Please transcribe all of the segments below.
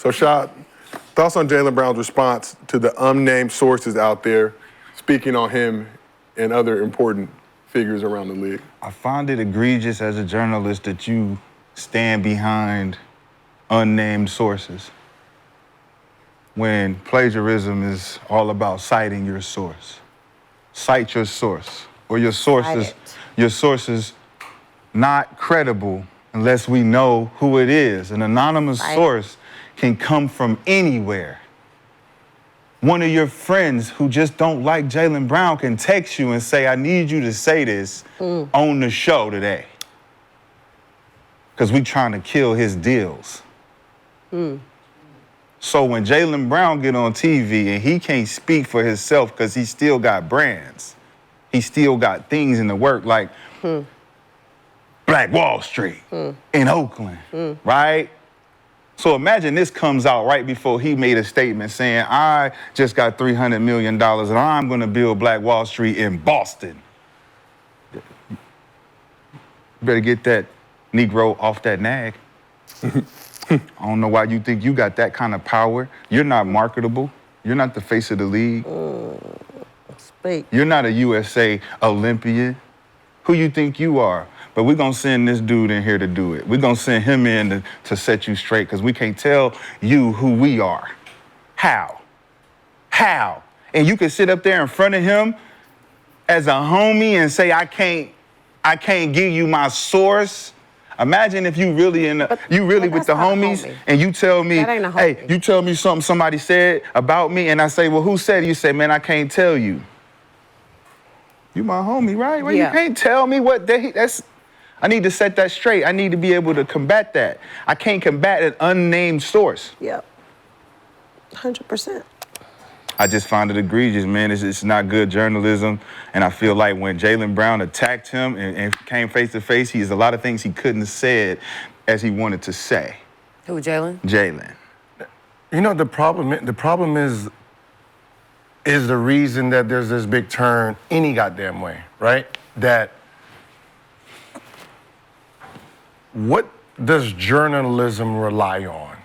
So, Shad, thoughts on Jaylen Brown's response to the unnamed sources out there speaking on him and other important figures around the league? I find it egregious as a journalist that you stand behind unnamed sources when plagiarism is all about citing your source. Cite your source, or your source is not credible unless we know who it is. An anonymous source can come from anywhere. One of your friends who just don't like Jaylen Brown can text you and say, I need you to say this on the show today. Because we trying to kill his deals. So when Jaylen Brown get on TV and he can't speak for himself because he still got brands, he still got things in the work like Black Wall Street in Oakland, right? So imagine this comes out right before he made a statement saying, I just got $300 million and I'm gonna build Black Wall Street in Boston. You better get that Negro off that nag. I don't know why you think you got that kind of power. You're not marketable. You're not the face of the league. You're not a USA Olympian. Who you think you are? But we're gonna send this dude in here to do it. We're gonna send him in to set you straight because we can't tell you who we are. How? How? And you can sit up there in front of him as a homie and say, I can't give you my source. Imagine if you really with the homies and you tell me, hey, you tell me something somebody said about me and I say, well, who said it? You say, man, I can't tell you. You my homie, right? Well, you can't tell me what I need to set that straight. I need to be able to combat that. I can't combat an unnamed source. Yep, 100%. I just find it egregious, man. It's not good journalism. And I feel like when Jaylen Brown attacked him and came face to face, he has a lot of things he couldn't have said as he wanted to say. Who, Jaylen? Jaylen. You know, the problem is the reason that there's this big turn any goddamn way, right? That what does journalism rely on?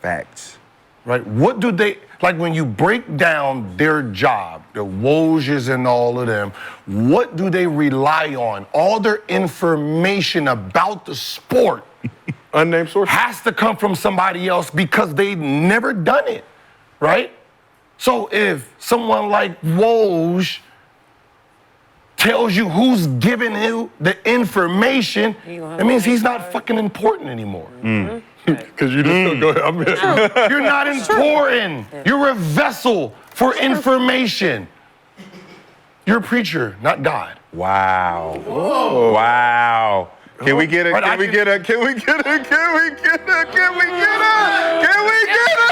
Facts. Right? What do they, like when you break down their job, the Wojs and all of them, what do they rely on? All their information about the sport, unnamed source, has to come from somebody else because they've never done it, right? So if someone like Woj tells you who's giving you the information, it means he's not fucking important anymore. Because you just go ahead. You're not important. You're a vessel for information. You're a preacher, not God. Wow. Whoa. Wow. Can we get a? Can we get a? Can we get a? Can we get a? Can we get a? Can we get a?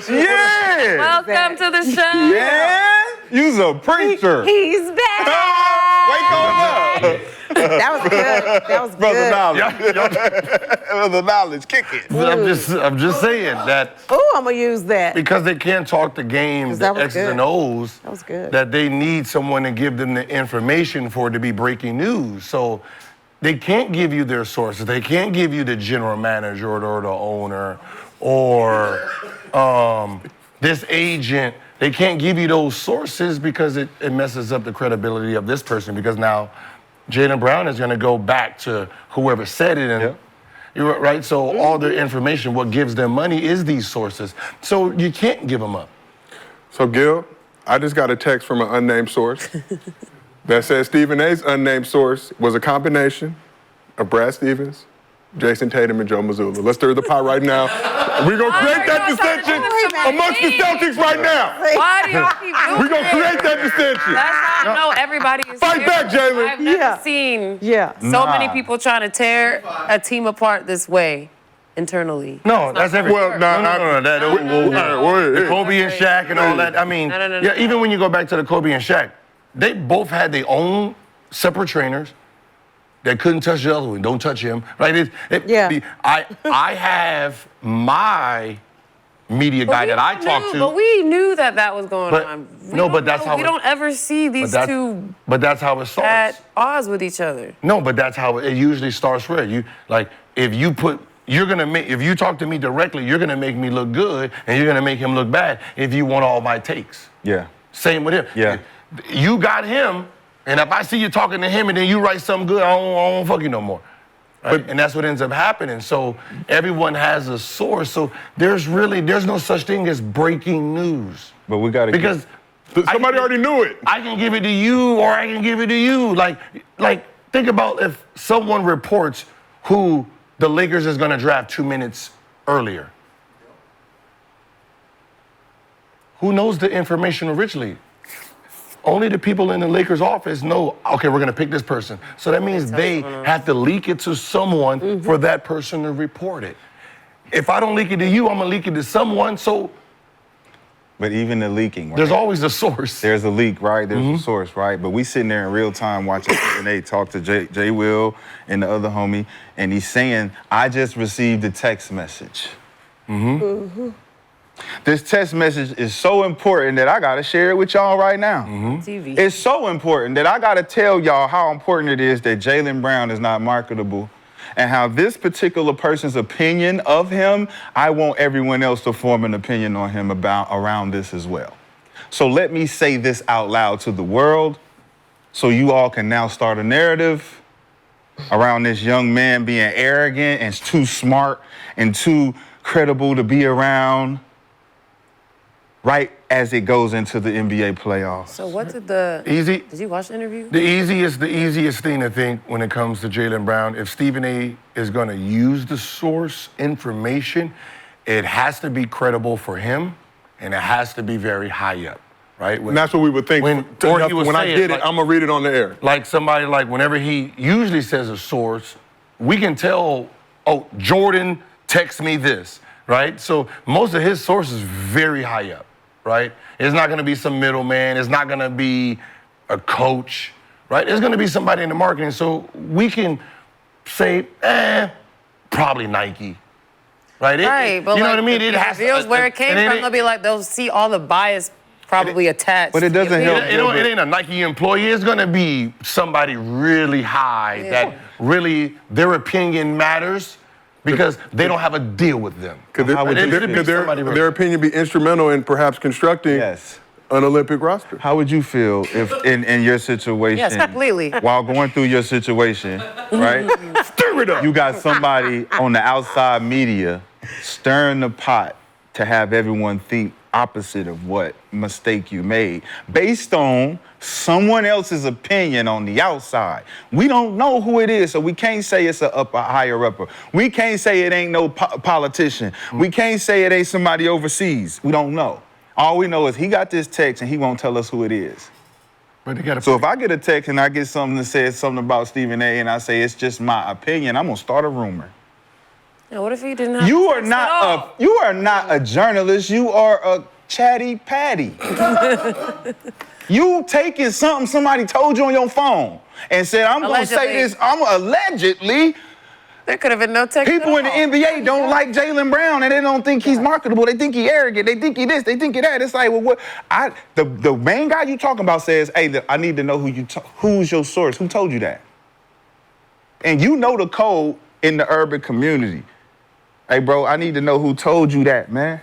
Yeah! Welcome to the show. Yeah! You's a preacher. He's back. Wake on up. That was good. That was Brother good. Knowledge. Brother Knowledge, kick it. I'm just saying that. Oh, I'm gonna use that. Because they can't talk the game, the X's and O's. That was good. That they need someone to give them the information for it to be breaking news. So they can't give you their sources. They can't give you the general manager or the owner or this agent. They can't give you those sources because it messes up the credibility of this person, because now Jaylen Brown is going to go back to whoever said it. And you're right. So all their information, what gives them money is these sources. So you can't give them up. So Gil, I just got a text from an unnamed source that says Stephen A's unnamed source was a combination of Brad Stevens, Jason Tatum, and Joe Mazzulla. Let's stir the pot right now. We're going to create that dissension amongst the Celtics right now. Why do y'all keep doing We're going to create that dissension. That's how I know everybody is Fight here. back, Jaylen. I've never seen so many people trying to tear a team apart this way internally. No, that's everything. Well, the Kobe and Shaq and all that. I mean, even when you go back to the Kobe and Shaq, they both had their own separate trainers. They couldn't touch the other one. Don't touch him, right? I have my media guy that I talked to. But we knew that was going But- on. how we don't ever see these two But that's how it starts. at odds with each other. No, but that's how it usually starts. Where you like, if you talk to me directly, you're gonna make me look good, and you're gonna make him look bad if you want all my takes. Yeah. Same with him. Yeah. You got him, and if I see you talking to him and then you write something good, I don't fuck you no more. Right? And that's what ends up happening. So everyone has a source. So there's no such thing as breaking news. But we got to because somebody already knew it. I can give it to you, or I can give it to you. Like think about if someone reports who the Lakers is going to draft 2 minutes earlier. Who knows the information originally? Only the people in the Lakers office know, okay, we're going to pick this person. So that means they have to leak it to someone for that person to report it. If I don't leak it to you, I'm going to leak it to someone. So But even the leaking, right? there's always a source. There's a leak, right? There's a source, right? But we sitting there in real time watching and they talk to Jay Will and the other homie, and he's saying, I just received a text message. This text message is so important that I gotta share it with y'all right now. TV. It's so important that I gotta tell y'all how important it is that Jaylen Brown is not marketable, and how this particular person's opinion of him, I want everyone else to form an opinion on him around this as well. So let me say this out loud to the world, so you all can now start a narrative around this young man being arrogant and too smart and too credible to be around, right as it goes into the NBA playoffs. So what did did you watch the interview? The easiest thing to think when it comes to Jaylen Brown, if Stephen A is going to use the source information, it has to be credible for him, and it has to be very high up, right? And that's what we would think. When I get it, I'm going to read it on the air. Like somebody, like whenever he usually says a source, we can tell, oh, Jordan text me this, right? So most of his sources very high up. Right? It's not going to be some middleman. It's not going to be a coach, right? It's going to be somebody in the marketing. So we can say, probably Nike, right? But you know what I mean? It reveals where it came from. They'll be like, they'll see all the bias probably attached. But it doesn't help. It ain't a Nike employee. It's going to be somebody really high that really their opinion matters. Because they don't have a deal with them. Could their opinion be instrumental in perhaps constructing an Olympic roster? How would you feel if in your situation, Yes, completely. while going through your situation, right? Stir it up. You got somebody on the outside media stirring the pot to have everyone think opposite of what mistake you made based on someone else's opinion on the outside. We don't know who it is, so we can't say it's a higher upper. We can't say it ain't no politician. We can't say it ain't somebody overseas. We don't know. All we know is he got this text and he won't tell us who it is. So if I get a text and I get something that says something about Stephen A and I say it's just my opinion, I'm gonna start a rumor. Now, what if he didn't have You sex at all? you are not a journalist. You are a chatty patty. You taking something somebody told you on your phone and said, I'm going to say this, allegedly. There could have been no text. People in the NBA don't like Jaylen Brown and they don't think he's marketable. They think he arrogant. They think he this. They think he that. It's like, well, what? The main guy you talking about says, hey, I need to know who's your source. Who told you that? And you know the code in the urban community. Hey, bro, I need to know who told you that, man.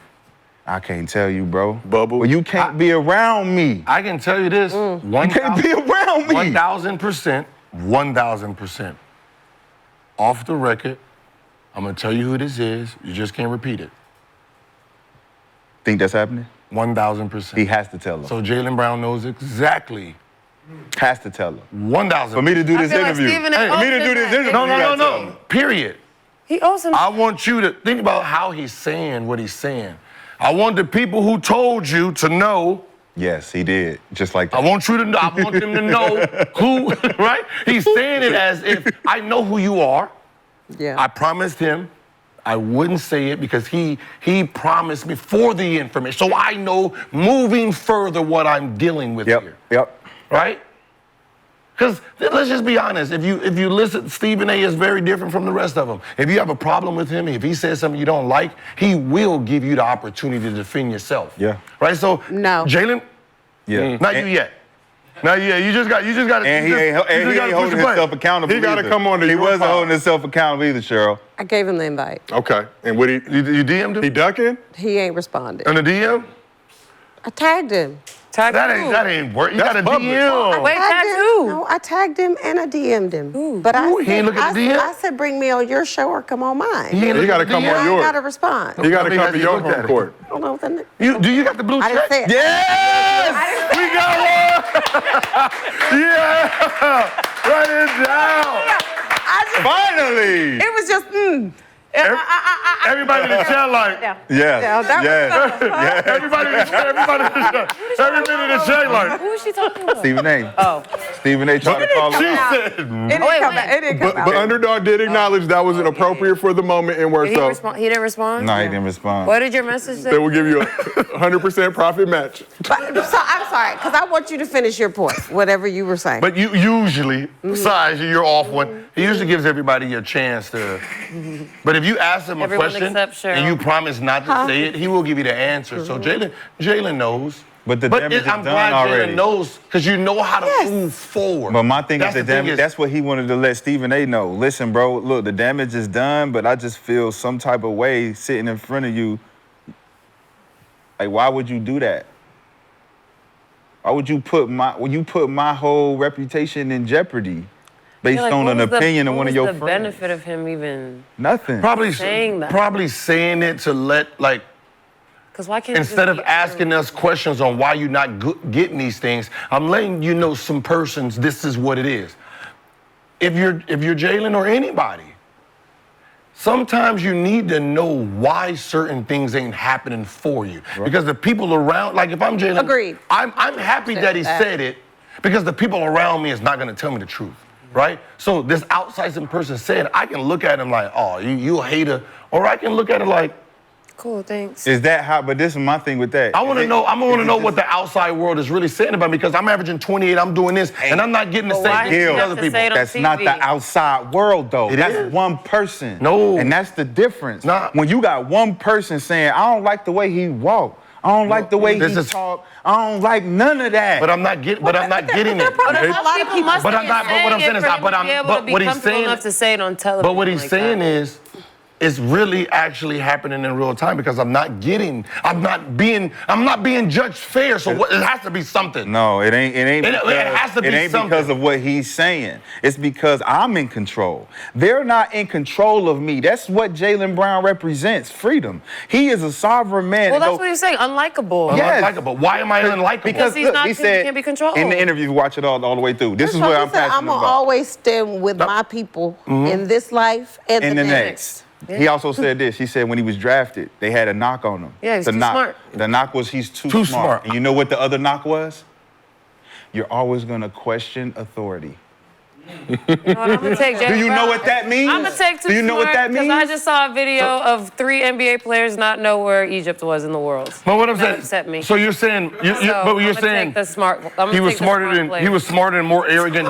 I can't tell you, bro. Bubble. Well, you can't be around me. I can tell you this. You can't be around me. 1,000%. Off the record, I'm going to tell you who this is. You just can't repeat it. Think that's happening? 1,000%. He has to tell them. So Jaylen Brown knows exactly. Has to tell them. 1,000. For me to do this feel like interview. Stephen A. For me to do this interview. No. Period. He owes him. I want you to think about how he's saying what he's saying. I want the people who told you to know. Yes, he did. Just like that. I want them to know who, right? He's saying it as if I know who you are. Yeah. I promised him I wouldn't say it because he promised me for the information. So I know moving further what I'm dealing with here. Yep. Right? Because let's just be honest. If you listen, Stephen A. is very different from the rest of them. If you have a problem with him, if he says something you don't like, he will give you the opportunity to defend yourself. Yeah. Right. So No. Jaylen, Yeah. not you yet. Not yet. You just got. And he ain't holding himself accountable. He gotta either. come on to He your wasn't pod. holding himself accountable either, Cheryl. I gave him the invite. Okay. And what You DM'd him he ducking? He ain't responded. on the DM? I tagged him. Tag That who? ain't work. You That's got a public. DM. Wait, Tagged tag him. who? No, I tagged him and I DM'd him. But I Ooh, he ain't look at the DM? I said, bring me on your show or come on mine. He ain't He look got to at the come DM? on I yours. gotta respond. He got to Tell me come how to you your looked at home it. court. I don't know what the Do you got the blue I check? didn't say it. Yes! We got one! Yeah! Write it down! I just, Finally! it was just, Everybody in the chat like, Yeah. Yes. Yeah, that was Yes. everybody in the chat, everybody in the chat, everybody in the chat like, Who is she talking about? Stephen A. Oh. Stephen A. tried to call she him out. said, It didn't wait, come wait. out. It didn't come But out. Underdog did acknowledge that was inappropriate for the moment and where Did he so respond? He didn't respond? No, he didn't respond. What did your message say? they will give you a 100% profit match. So I'm sorry, because I want you to finish your point, whatever you were saying. but you usually, besides you're off one, he usually gives everybody a chance to, but if you ask him a Everyone question except Cheryl. and you promise not to say it, he will give you the answer. So Jaylen knows. But the damage is I'm done glad already. Jaylen knows, because you know how to Yes. move forward. But my thing That's is the the thing damage. That's what he wanted to let Stephen A. know. Listen, bro, look, the damage is done, but I just feel some type of way sitting in front of you. Like, why would you do that? Why would you put my whole reputation in jeopardy based Yeah, like, on what an was the- opinion of what one of was your the friends? benefit of him even? Nothing. Probably saying saying it to let, like, Because why can't instead you of just asking us questions on why you're not getting these things, I'm letting you know some persons, this is what it is. If you're Jaylen or anybody, sometimes you need to know why certain things ain't happening for you. Because the people around, like if I'm Jaylen, Agreed. I'm happy that he said it because the people around me is not gonna tell me the truth, right? So this outside person said, I can look at him like, oh, you a hater, or I can look at it like, Cool, thanks. Is that how? But this is my thing with that. I want to know. I want to know what the outside world is really saying about me because I'm averaging 28. I'm doing this, and I'm not getting the But why same do you thing as have other to people. say it on That's not TV? the outside world, though. It That's is. one person. No. And that's the difference. Nah. When you got one person saying, I don't like the way he walk. I don't like the way This he is- talk. I don't like none of that. But I'm not getting. But I'm not getting it. But a lot of people But I'm not. But what I'm saying is, but what he's saying. enough to say it on television. But what he's like saying that. is, it's really actually happening in real time because I'm not being judged fair. So what, it has to be something. No, it ain't. It has to be it ain't something. because of what he's saying. It's because I'm in control. They're not in control of me. That's what Jaylen Brown represents: freedom. He is a sovereign man. Well, And that's what he's saying. Unlikable. Yeah. Unlikable. Why am I unlikable? Because he's look, not- he he said can't be controlled. in the interview, watch it all the way through. This is what I'm passionate I'm gonna about. always stand with my people in this life and In the the next. next. He also said this. He said when he was drafted, they had a knock on him. Yeah, he's the too knock. smart. The knock was he's too Too smart. smart. And you know what the other knock was? You're always gonna question authority. You know what, I'm gonna take Do you know what that means? I'm gonna take too Do you know what that Because means? I just saw a video of 3 NBA players not know where Egypt was in the world. But what I'm That saying. upset me. So you're saying. But you're I'm saying. take the smart. I'm gonna He was take the smarter smart than players. he was smarter and more arrogant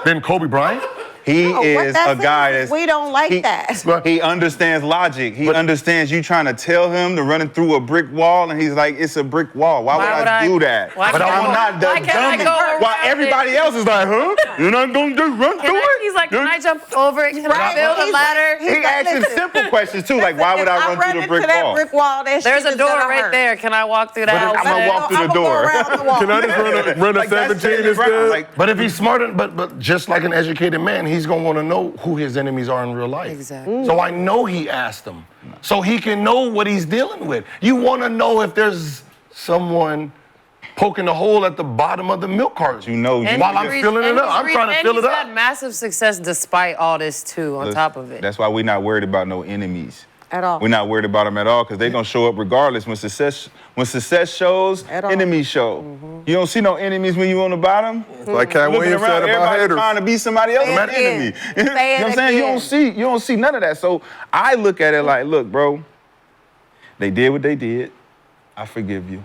than Kobe Bryant. He No, what is that a guy means is that's. we don't like he, that. He understands logic. He understands you trying to tell him to running through a brick wall, and he's like, "It's a brick wall. Why would I do that?" Why But can't I'm I- not the why can't I dummy. go around While it? everybody else is like, "Huh? You're not gonna run Can through I, it?" he's like, can I jump over it? Can I build a He's ladder? like- He asking Listen. simple questions too, like, "Why would I run through the brick into wall?" that brick wall? That There's shit a is door gonna right hurt. there. Can I walk through that? But I'm gonna walk through the I'ma go door. around the wall. Can I just run a Like, that's 17 Jaylen Brown. instead? Like, But if he's smarter, but just like an educated man, he's gonna want to know who his enemies are in real life. Exactly. So I know he asked them, so he can know what he's dealing with. You want to know if there's someone poking a hole at the bottom of the milk carton. You know, And while he's I'm reached- filling it and up, he's I'm trying to reached- fill it and he's up. had massive success despite all this too. On top of it. That's why we're not worried about no enemies. At all. We're not worried about them at all because they're gonna show up regardless. When success shows, At all. enemies show. You don't see no enemies when you on the bottom. Like Cat Looking Williams around, said about everybody haters. trying to be somebody else's Say it enemy. again. You know Say it what I'm saying? again. You don't see none of that. So I look at it like, look, bro, they did what they did. I forgive you.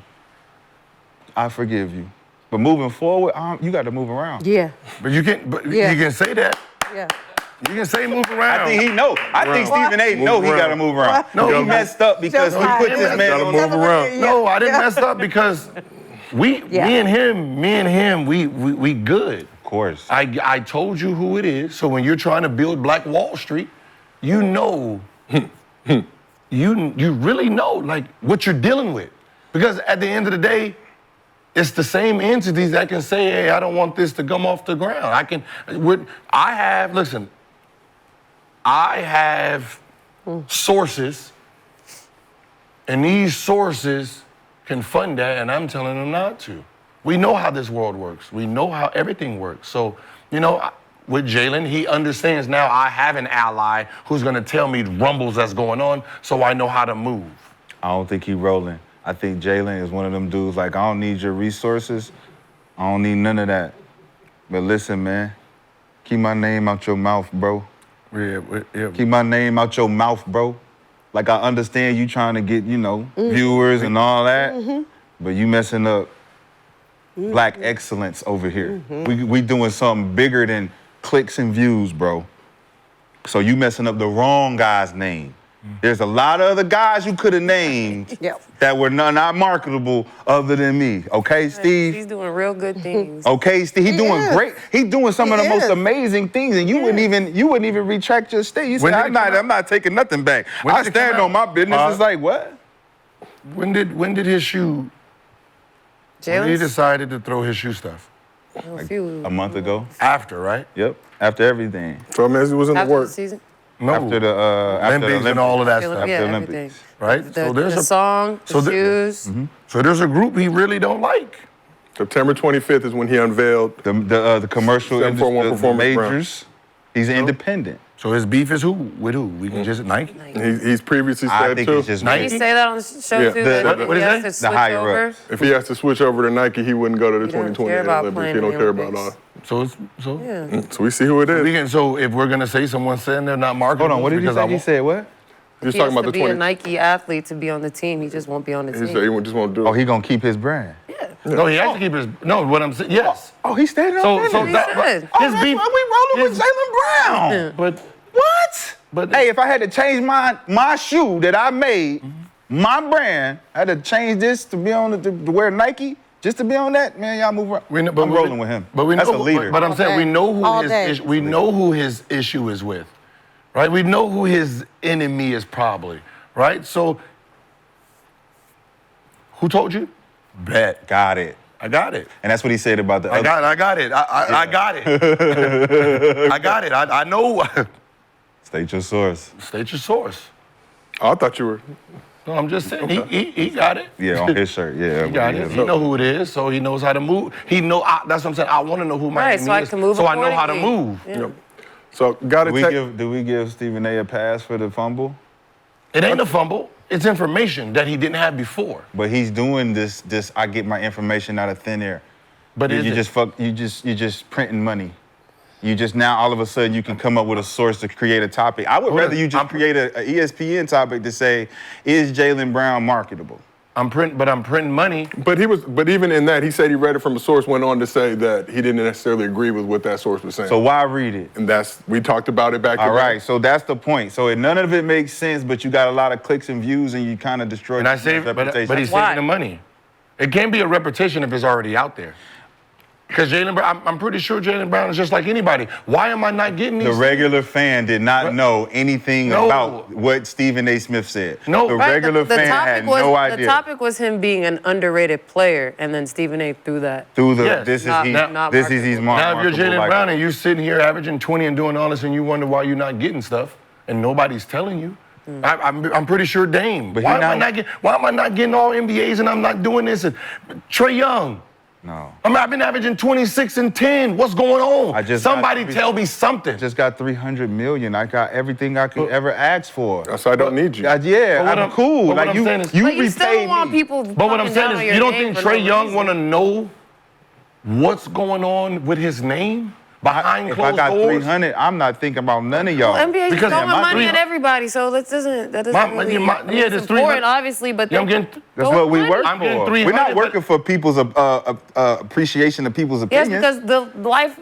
I forgive you. But moving forward, you got to move around. Yeah. But you can, Yeah. you can say that. Yeah. You can say move around. I think he know. I think Stephen A. know he got to move around. No, he he messed up because he put this man on move around. No, I didn't mess up because me and him, we good. Of course. I told you who it is. So when you're trying to build Black Wall Street, you know, you really know like what you're dealing with. Because at the end of the day, it's the same entities that can say, hey, I don't want this to come off the ground. I have sources, and these sources can fund that, and I'm telling them not to. We know how this world works. We know how everything works. So, you know, with Jaylen, he understands now I have an ally who's gonna tell me rumbles that's going on, so I know how to move. I don't think he rolling. I think Jaylen is one of them dudes like, I don't need your resources. I don't need none of that. But listen, man, keep my name out your mouth, bro. Yeah. Keep my name out your mouth, bro. Like, I understand you trying to get, viewers and all that, but you messing up Black excellence over here. We doing something bigger than clicks and views, bro. So you messing up the wrong guy's name. There's a lot of other guys you could have named that were not marketable other than me. Okay, Steve? He's doing real good things. Okay, Steve, he doing great. He doing some of the most amazing things, and you wouldn't even retract your statement. You said, I'm not taking nothing back. I stand on my business. It's like, what? When did his shoe? When he decided to throw his shoe stuff? A month ago. After, right? Yep. After everything. So, man, it was in the After the work. season? No. After the Olympics and all of that stuff. Yeah, After everything. Olympics. Right? The song, the shoes. So there's a group he really don't like. September 25th is when he unveiled The commercial 741 industry, the Performance brand. majors. He's independent. So his beef is who? With who? We can just Nike? He's previously I said think too. it's just Did he Nike? say that on the show Yeah. too? The- that what he is has that? to switch higher over? ups. If he has to switch over to Nike, he wouldn't go to the He don't 2020 care about Olympics. playing He don't the care about Olympics. all. So Yeah. So we see who it is. so if we're gonna say someone's saying they're not marketable, Hold on, what did he because say? I He won't- said what? He's He talking has about to the be a 20. Nike athlete to be on the team. He just won't be on the He team. said he just won't do it. Oh, he gonna keep his brand. No, he has to keep his. No, what I'm saying, yes. Oh, he stayed on So business. said. his That's beef. why we rolling his- with Jaylen Brown. But What? But- hey, if I had to change my shoe that I made, my brand, I had to change this to be on to wear Nike, just to be on that, man, y'all move around. I'm rolling with him. But we That's know, a leader. But I'm saying we know All who day. we know who his issue is with, right? We know who his enemy is probably, right? So, who told you? Bet. Got it. I got it. And that's what he said about the other. I got it. I got it. I got it. I know. State your source. State your source. Oh, I thought you were. No, I'm just saying he got it. Yeah, on his shirt. Yeah. He got it. He know who it is, so he knows how to move. He know. That's what I'm saying. I want to know who my Right, enemy so I is, can move so I know how to accordingly. move. Yeah. So got to take. Do we give Stephen A. a pass for the fumble? It ain't a fumble. It's information that he didn't have before. But he's doing this. I get my information out of thin air. But You is it? just just printing money. You just now all of a sudden you can come up with a source to create a topic. I would rather you just create a ESPN topic to say, is Jaylen Brown marketable? I'm printing money. But even in that, he said he read it from a source. Went on to say that he didn't necessarily agree with what that source was saying. So why read it? and we talked about it back. All right, so that's the point. So none of it makes sense, but you got a lot of clicks and views, and you kind of destroy And I your save it, reputation. but he's Why? saving the money. It can't be a repetition if it's already out there. Because Jaylen Brown, I'm pretty sure Jaylen Brown is just like anybody. Why am I not getting these? The regular fan did not know anything No. about what Stephen A. Smith said. No. The Right, regular fan had no idea. The topic was him being an underrated player, and then Stephen A. threw that. Through the Yes. this is Not- he not this is he's marketable. Now, if you're marketable Jaylen like Brown that. and you're sitting here averaging 20 and doing all this, and you wonder why you're not getting stuff, and nobody's telling you, I'm pretty sure Dame. But Why he am not- why am I not getting all NBAs and I'm not doing this? And Trey Young. No. I've been averaging 26 and 10. What's going on? Somebody tell me something. I just got $300 million. I got everything I could ever ask for. So I don't need you. Yeah, But what I'm cool. but what Like I'm saying is- you But you still repay want me. people. But what I'm talking saying down on is, your you don't name think for Trey no Young reason. want to know what's going on with his name? behind If I closed got doors. 300, I'm not thinking about none of y'all. NBA is Because- throwing Yeah, my money at 300 everybody, so that doesn't really. yeah, it's there's 300 important, obviously, but Yeah, I'm they getting- That's throw what we money. work I'm getting for. 300, We're not but- working for people's appreciation of people's Yes, opinions. because there's life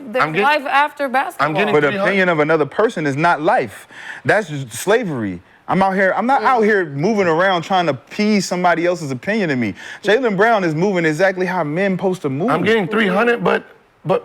after basketball. getting- But the 300. opinion of another person is not life. That's just slavery. I'm not out here moving around trying to appease somebody else's opinion of me. Jaylen Brown is moving exactly how men supposed to move. I'm getting 300, but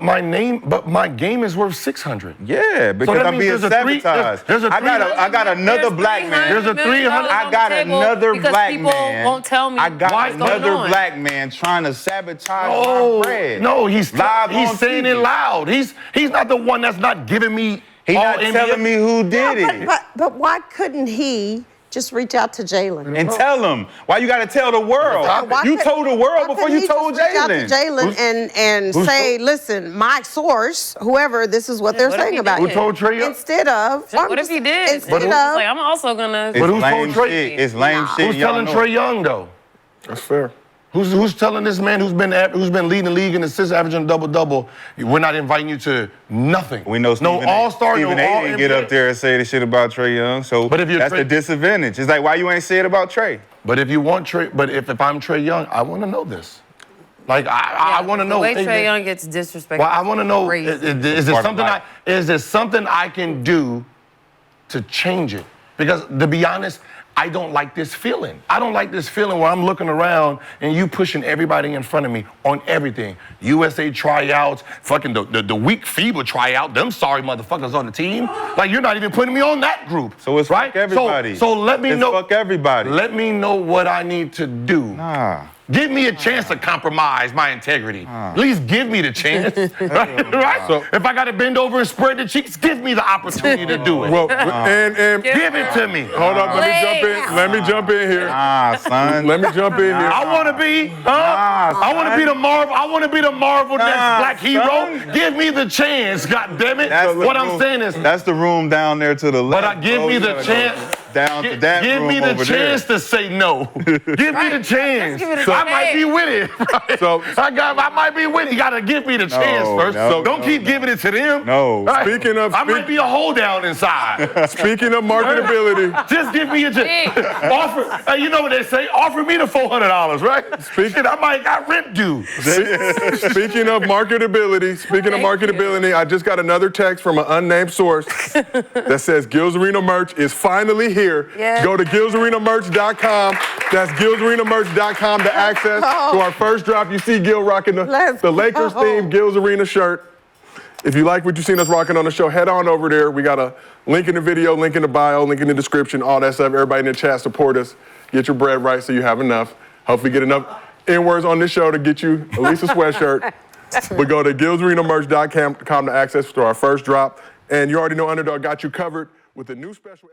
my game is worth 600. Yeah, because that I'm means being there's a three- sabotaged. there's a I got another There's black man. There's a 300 I got another because black people man. won't tell me I got what's going another on. black man trying to sabotage my bread. No, he's live on saying TV. it loud. He's not the one that's not giving me. He all not NBA. telling me who did it. But why couldn't he just reach out to Jaylen? And tell him. Why you gotta tell the world? Why You couldn't- told the world why before couldn't you he told just reach out to Jaylen. Jaylen and say, listen, my source, whoever, this is what they're what if saying he about did? you. Who told Trae Young? Instead of, What if he did? Instead He's of, like, I'm also gonna. It's But who lame told Trae? shit. It's lame shit. Who's Y'all telling know. Trae Young though? That's fair. Who's telling this man who's been leading the league in assists, averaging double-double, we're not inviting you to nothing. We know no Stephen all-star, no Stephen A. all didn't get up there and say the shit about Trae Young. So But if you're that's Trae- the disadvantage. It's like, why you ain't say it about Trae? But if you want Trae, but if I'm Trae Young, I want to know this. Like I want to know. The way hey, Trae man, Young gets disrespected. Well, I want to know. Crazy. Is there Part of something life. is there something I can do to change it? Because to be honest, I don't like this feeling. I don't like this feeling where I'm looking around and you pushing everybody in front of me on everything. USA tryouts, fucking the weak FIBA tryout, them sorry motherfuckers on the team. Like you're not even putting me on that group. So it's right. fuck everybody. So let me It's know. fuck everybody. Let me know what I need to do. Nah. Give me a chance to compromise my integrity. At least give me the chance. right? So- if I got to bend over and spread the cheeks, give me the opportunity to do it. Well, and give it to me. hold up, let me jump in. Let me jump in here. Son. Let me jump in here. I want to be, I want to be the Marvel. I want to be the Marvel next black hero. son. Give me the chance. God damn it! That's What the I'm room- saying is, that's the room down there to the left. give bro. me You the gotta go chance. down to that Give room me the over chance there. to say no. Give me the chance. give it a I might chance. be with it. Right? So- I might be with it. You gotta give me the chance first. no, Don't no, keep giving it to them. No. Right? Speaking of- I might be a hold down inside. Speaking of marketability, Just give me a chance. Offer. You know what they say? Offer me the $400, right? Shit, I might got rent due. speaking of marketability, I just got another text from an unnamed source that says Gil's Arena merch is finally here. Yeah. Go to gilsarenamerch.com. That's gilsarenamerch.com to access to our first drop. You see Gil rocking Let's the Lakers go. theme Gil's Arena shirt. If you like what you've seen us rocking on the show, head on over there. We got a link in the video, link in the bio, link in the description, all that stuff. Everybody in the chat, support us. Get your bread right so you have enough. Hopefully get enough N-words on this show to get you at least a sweatshirt. But go to gilsarenamerch.com to access to our first drop. And you already know Underdog got you covered with a new special.